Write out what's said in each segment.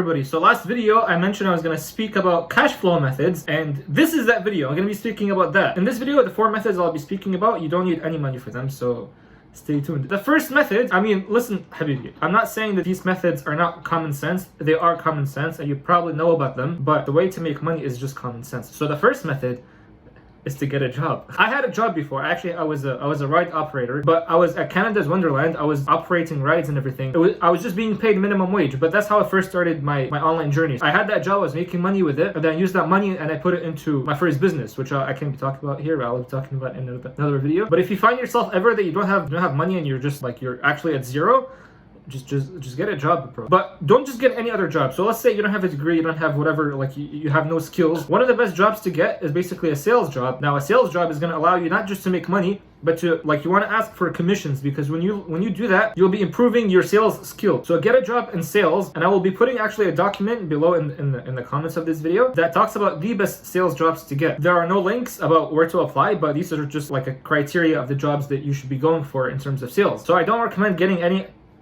everybody. So last video I mentioned I was going to speak about cash flow methods, and this is that video. I'm going to be speaking about that. In this video, the 4 methods I'll be speaking about, you don't need any money for them, so stay tuned. The first method, listen, Habibi, I'm not saying that these methods are not common sense. They are common sense and you probably know about them, but the way to make money is just common sense. So the first method is to get a job. I had a job before. Actually, I was a ride operator, but I was at Canada's Wonderland. I was operating rides and everything. I was just being paid minimum wage, but that's how I first started my online journey. I had that job, I was making money with it, and then I used that money and I put it into my first business, which I can't be talking about here. I'll be talking about in another video. But if you find yourself ever that you don't have money and you're just like, you're actually at zero, just get a job, bro. But don't just get any other job. So let's say you don't have a degree, you don't have whatever, like you have no skills. One of the best jobs to get is basically a sales job. Now a sales job is going to allow you not just to make money, but to, like, you want to ask for commissions, because when you do that, you'll be improving your sales skill. So get a job in sales, and I will be putting actually a document below in the comments of this video that talks about the best sales jobs to get. There are no links about where to apply, but these are just like a criteria of the jobs that you should be going for in terms of sales. So I don't recommend getting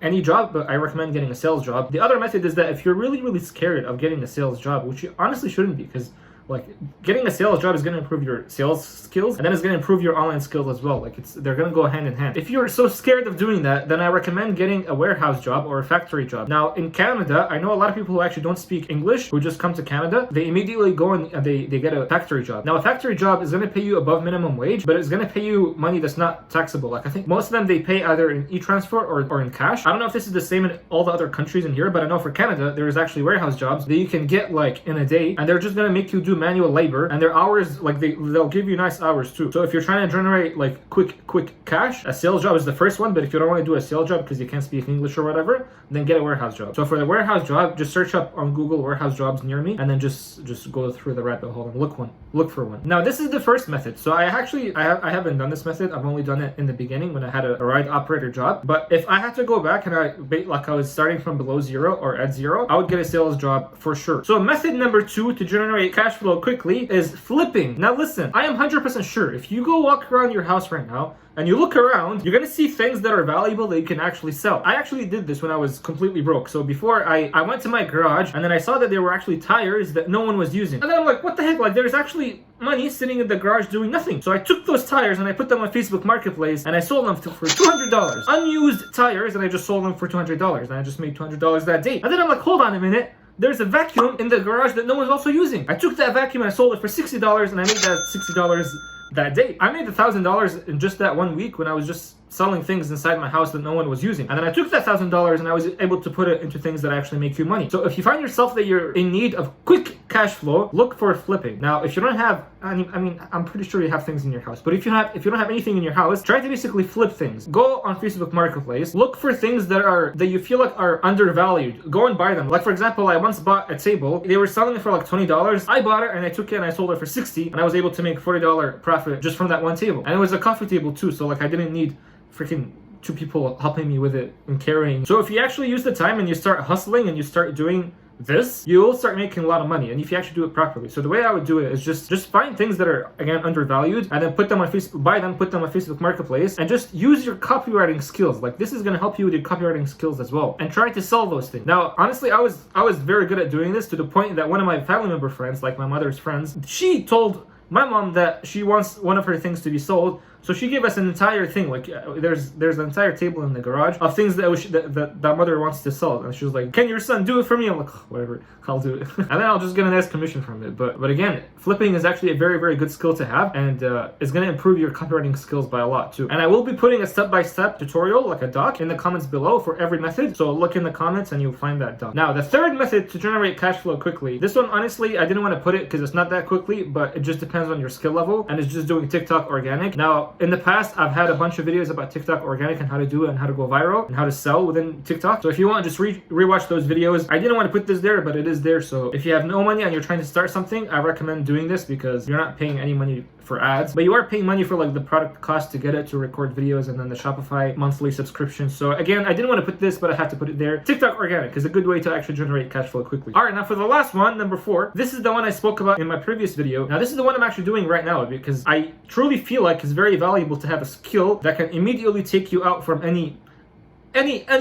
any job, but I recommend getting a sales job. The other method is that if you're really scared of getting a sales job, which you honestly shouldn't be, because like getting a sales job is going to improve your sales skills, and then it's going to improve your online skills as well. Like they're going to go hand in hand. If you're so scared of doing that, then I recommend getting a warehouse job or a factory job. Now in Canada, I know a lot of people who actually don't speak English who just come to Canada. They immediately go and they get a factory job. Now a factory job is going to pay you above minimum wage, but it's going to pay you money that's not taxable. Like I think most of them, they pay either in e-transfer or in cash. I don't know if this is the same in all the other countries in here, but I know for Canada, there is actually warehouse jobs that you can get like in a day, and they're just going to make you do manual labor, and their hours, like they'll give you nice hours too. So if you're trying to generate like quick cash, a sales job is the first one. But if you don't want to do a sales job because you can't speak English or whatever, then get a warehouse job. So for the warehouse job, just search up on Google warehouse jobs near me, and then just go through the rabbit hole and look for one. Now this is the first method. So I haven't done this method. I've only done it in the beginning when I had a ride operator job. But if I had to go back and I was starting from below zero or at zero, I would get a sales job for sure. So method number 2 to generate cash flow quickly is flipping. Now listen, I am 100% sure if you go walk around your house right now and you look around, you're gonna see things that are valuable that you can actually sell. I actually did this when I was completely broke. So before I went to my garage, and then I saw that there were actually tires that no one was using. And then I'm like, what the heck? Like there's actually money sitting in the garage doing nothing. So I took those tires and I put them on Facebook Marketplace, and I sold them for $200. Unused tires, and I just sold them for $200. And I just made $200 that day. And then I'm like, hold on a minute. There's a vacuum in the garage that no one's also using. I took that vacuum and I sold it for $60, and I made that $60 that day. I made $1,000 in just that 1 week when I was just selling things inside my house that no one was using. And then I took that $1,000 and I was able to put it into things that actually make you money. So if you find yourself that you're in need of quick cash flow, look for flipping. Now, if you don't have, I'm pretty sure you have things in your house, but if you don't have anything in your house, try to basically flip things. Go on Facebook Marketplace, look for things that you feel like are undervalued. Go and buy them. Like for example, I once bought a table. They were selling it for like $20. I bought it and I took it and I sold it for $60, and I was able to make $40 profit just from that one table. And it was a coffee table too, so like I didn't need freaking 2 people helping me with it and carrying. So if you actually use the time and you start hustling and you start doing this, you will start making a lot of money, and if you actually do it properly. So the way I would do it is just find things that are, again, undervalued, and then put them on Facebook, buy them, put them on Facebook Marketplace, and just use your copywriting skills. Like this is going to help you with your copywriting skills as well, and try to sell those things. Now honestly, I was very good at doing this, to the point that one of my family member friends, like my mother's friends, she told my mom that she wants one of her things to be sold. So she gave us an entire thing, like there's an entire table in the garage of things that mother wants to sell, and she was like, "Can your son do it for me?" I'm like, "Whatever, I'll do it," and then I'll just get a nice commission from it. But again, flipping is actually a very good skill to have, and it's gonna improve your copywriting skills by a lot too. And I will be putting a step-by-step tutorial, like a doc, in the comments below for every method. So look in the comments and you'll find that doc. Now the third method to generate cash flow quickly. This one, honestly, I didn't want to put it because it's not that quickly, but it just depends on your skill level, and it's just doing TikTok organic. Now in the past, I've had a bunch of videos about TikTok organic and how to do it and how to go viral and how to sell within TikTok. So if you want, just rewatch those videos. I didn't want to put this there, but it is there. So if you have no money and you're trying to start something, I recommend doing this, because you're not paying any money for ads, but you are paying money for like the product cost to get it to record videos, and then the Shopify monthly subscription. So again, I didn't want to put this, but I had to put it there. TikTok organic is a good way to actually generate cash flow quickly. All right, now for the last one, number 4, this is the one I spoke about in my previous video. Now this is the one I'm actually doing right now, because I truly feel like it's very valuable to have a skill that can immediately take you out from any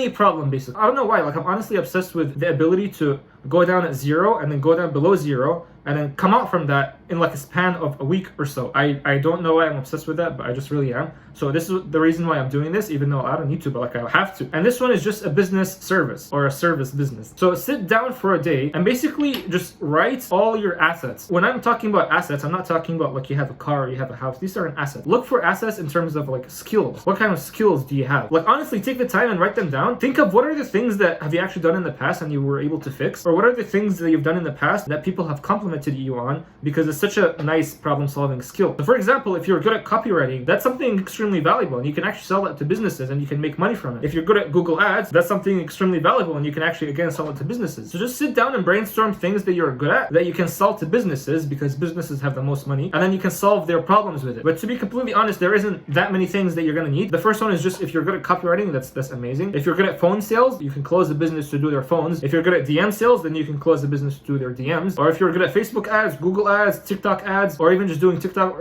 problem, basically. I don't know why, like I'm honestly obsessed with the ability to go down at 0, and then go down below 0, and then come out from that in like a span of a week or so. I don't know why I'm obsessed with that, but I just really am. So this is the reason why I'm doing this, even though I don't need to, but like I have to. And this one is just a business service, or a service business. So sit down for a day and basically just write all your assets. When I'm talking about assets, I'm not talking about like you have a car or you have a house. These are an asset. Look for assets in terms of like skills. What kind of skills do you have? Like honestly, take the time and write them down. Think of what are the things that have you actually done in the past and you were able to fix, or what are the things that you've done in the past that people have complimented you on because it's such a nice problem-solving skill. So for example, if you're good at copywriting, that's something extremely valuable, and you can actually sell that to businesses and you can make money from it. If you're good at Google Ads, that's something extremely valuable, and you can actually again sell it to businesses. So just sit down and brainstorm things that you're good at that you can sell to businesses, because businesses have the most money, and then you can solve their problems with it. But to be completely honest, there isn't that many things that you're gonna need. The first one is just if you're good at copywriting, that's amazing. If you're good at phone sales, you can close the business to do their phones. If you're good at DM sales, then you can close the business to do their DMs. Or if you're good at Facebook ads, Google ads, TikTok ads, or even just doing TikTok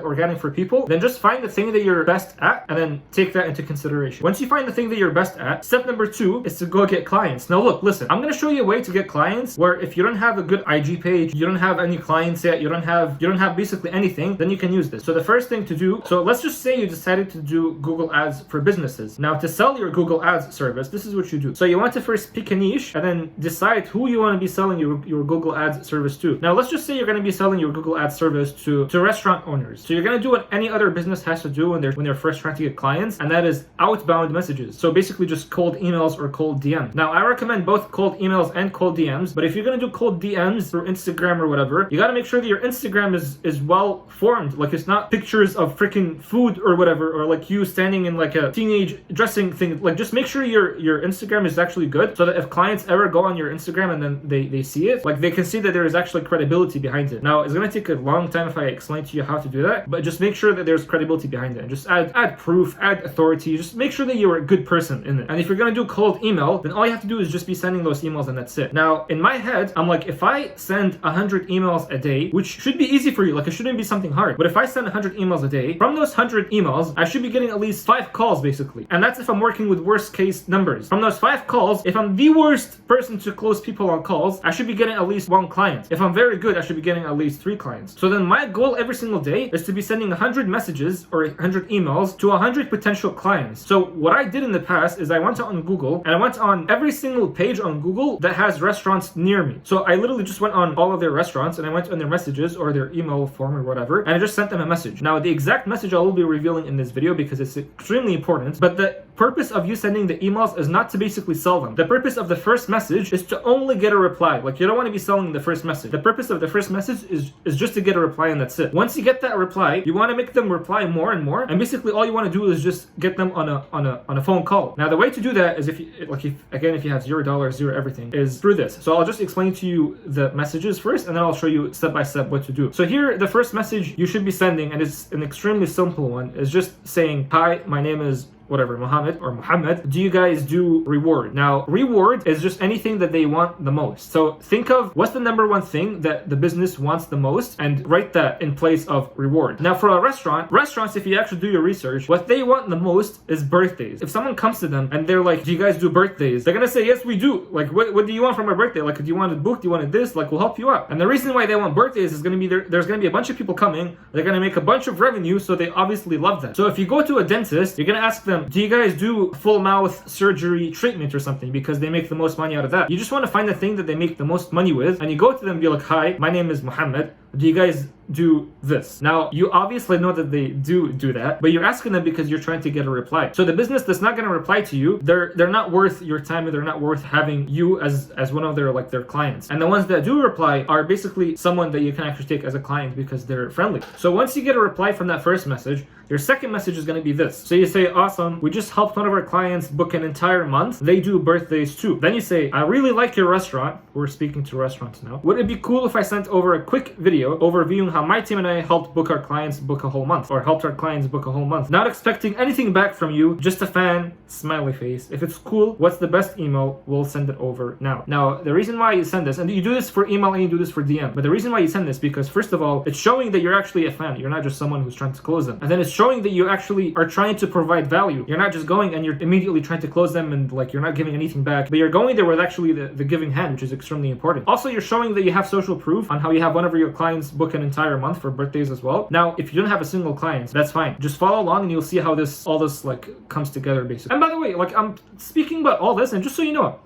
organic for people, then just find the thing that you're best at and then take that into consideration. Once you find the thing that you're best at, step number 2 is to go get clients. Now look, listen, I'm gonna show you a way to get clients where if you don't have a good IG page, you don't have any clients yet, you don't have basically anything, then you can use this. So the first thing to do, so let's just say you decided to do Google ads for businesses. Now to sell your Google ads service, this is what you do. So you want to first pick a niche and then decide who you want to be selling your Google ads service to. Now let's just say you're going to be selling your Google ads service to restaurant owners. So you're going to do what any other business has to do when they're first trying to get clients, and that is outbound messages. So basically just cold emails or cold DMs. Now I recommend both cold emails and cold DMs, but if you're going to do cold DMs through Instagram or whatever, you got to make sure that your Instagram is well formed. Like it's not pictures of freaking food or whatever, or like you standing in like a teenage dressing thing. Like just make sure your Instagram is actually good, so that if clients ever go on your Instagram and then they see it, like they can see that there is actually credibility behind it. Now it's going to take a long time if I explain to you how to do that, but just make sure that there's credibility behind it, and just add proof, add authority. Just make sure that you're a good person in it. And if you're going to do cold email, then all you have to do is just be sending those emails, and that's it. Now in my head, I'm like, if I send 100 emails a day, which should be easy for you, like it shouldn't be something hard, but if I send 100 emails a day, from those 100 emails I should be getting at least 5 calls basically, and that's if I'm working with worst case numbers. From those 5 calls, if I'm the worst person to close people on calls, I should be getting at least 1 client. If I'm very good, I should be getting at least 3 clients. So then my goal every single day is to be sending 100 messages or 100 emails to 100 potential clients. So what I did in the past is I went on Google and I went on every single page on Google that has restaurants near me. So I literally just went on all of their restaurants and I went on their messages or their email form or whatever, and I just sent them a message. Now the exact message I will be revealing in this video because it's extremely important, but the purpose of you sending the emails is not to basically sell them. The purpose of the first message is to only get a reply. Like you don't want to be selling the first message. The purpose of the first message is just to get a reply, and that's it. Once you get that reply, you want to make them reply more and more, and basically all you want to do is just get them on a phone call. Now the way to do that is if you have $0, zero everything, is through this. So I'll just explain to you the messages first, and then I'll show you step by step what to do. So here, the first message you should be sending, and it's an extremely simple one, is just saying, hi, my name is whatever, Muhammad, do you guys do reward? Now, reward is just anything that they want the most. So think of what's the number one thing that the business wants the most and write that in place of reward. Now, for a restaurants, if you actually do your research, what they want the most is birthdays. If someone comes to them and they're like, do you guys do birthdays? They're gonna say, yes, we do. Like, what do you want from my birthday? Like, do you want it booked? Do you want it this? Like, we'll help you out. And the reason why they want birthdays is gonna be there's gonna be a bunch of people coming. They're gonna make a bunch of revenue, so they obviously love that. So if you go to a dentist, you're gonna ask them, do you guys do full mouth surgery treatment or something, because they make the most money out of that. You just want to find the thing that they make the most money with, and you go to them and be like, hi, my name is Muhammad, do you guys do this? Now, you obviously know that they do that, but you're asking them because you're trying to get a reply. So the business that's not going to reply to you, they're not worth your time, and they're not worth having you as one of their clients. And the ones that do reply are basically someone that you can actually take as a client because they're friendly. So once you get a reply from that first message, your second message is going to be this. So you say, awesome, we just helped one of our clients book an entire month. They do birthdays too. Then you say, I really like your restaurant. We're speaking to restaurants now. Would it be cool if I sent over a quick video video overviewing how my team and I helped book our clients book a whole month, or helped our clients book a whole month. Not expecting anything back from you, just a fan, smiley face. If it's cool, what's the best email? We'll send it over now. Now, the reason why you send this, and you do this for email and you do this for DM, but the reason why you send this, because first of all, it's showing that you're actually a fan. You're not just someone who's trying to close them. And then it's showing that you actually are trying to provide value. You're not just going and you're immediately trying to close them and like you're not giving anything back, but you're going there with actually the giving hand, which is extremely important. Also, you're showing that you have social proof on how you have one of your clients book an entire month for birthdays as well. Now, if you don't have a single client, that's fine. Just follow along and you'll see how all this like comes together basically. And by the way, like I'm speaking about all this, and just so you know,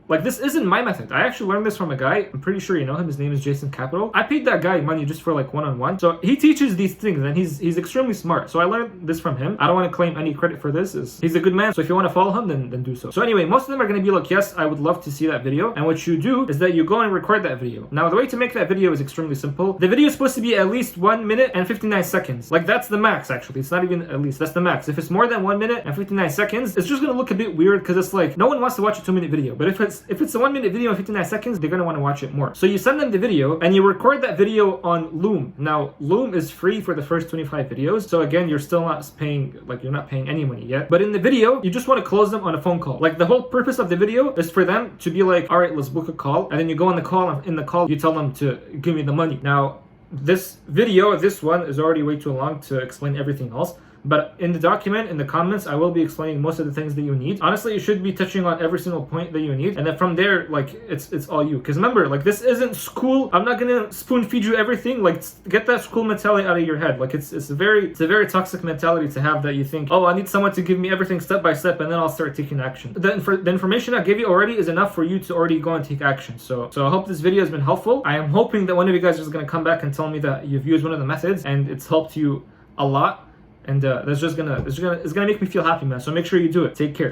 like, this isn't my method. I actually learned this from a guy. I'm pretty sure you know him. His name is Jason Capital. I paid that guy money just for like one-on-one. So he teaches these things and he's extremely smart. So I learned this from him. I don't want to claim any credit for this. He's a good man. So if you want to follow him, then do so. So anyway, most of them are going to be like, yes, I would love to see that video. And what you do is that you go and record that video. Now, the way to make that video is extremely simple. The video is supposed to be at least 1 minute and 59 seconds. Like, that's the max, actually. It's not even at least. That's the max. If it's more than 1 minute and 59 seconds, it's just going to look a bit weird because it's like, no one wants to watch a 2-minute video. But if it's a 1 minute video in 59 seconds, they're going to want to watch it more. So you send them the video and you record that video on Loom. Now, Loom is free for the first 25 videos. So again, you're still not paying, like you're not paying any money yet. But in the video, you just want to close them on a phone call. Like the whole purpose of the video is for them to be like, all right, let's book a call. And then you go on the call, and in the call, you tell them to give me the money. Now, this video, this one is already way too long to explain everything else. But in the document, in the comments, I will be explaining most of the things that you need. Honestly, you should be touching on every single point that you need. And then from there, like, it's all you. Because remember, like, this isn't school. I'm not going to spoon feed you everything. Like, get that school mentality out of your head. Like, it's a very toxic mentality to have, that you think, oh, I need someone to give me everything step by step and then I'll start taking action. The information I gave you already is enough for you to already go and take action. So I hope this video has been helpful. I am hoping that one of you guys is going to come back and tell me that you've used one of the methods and it's helped you a lot. And it's gonna make me feel happy, man. So make sure you do it. Take care.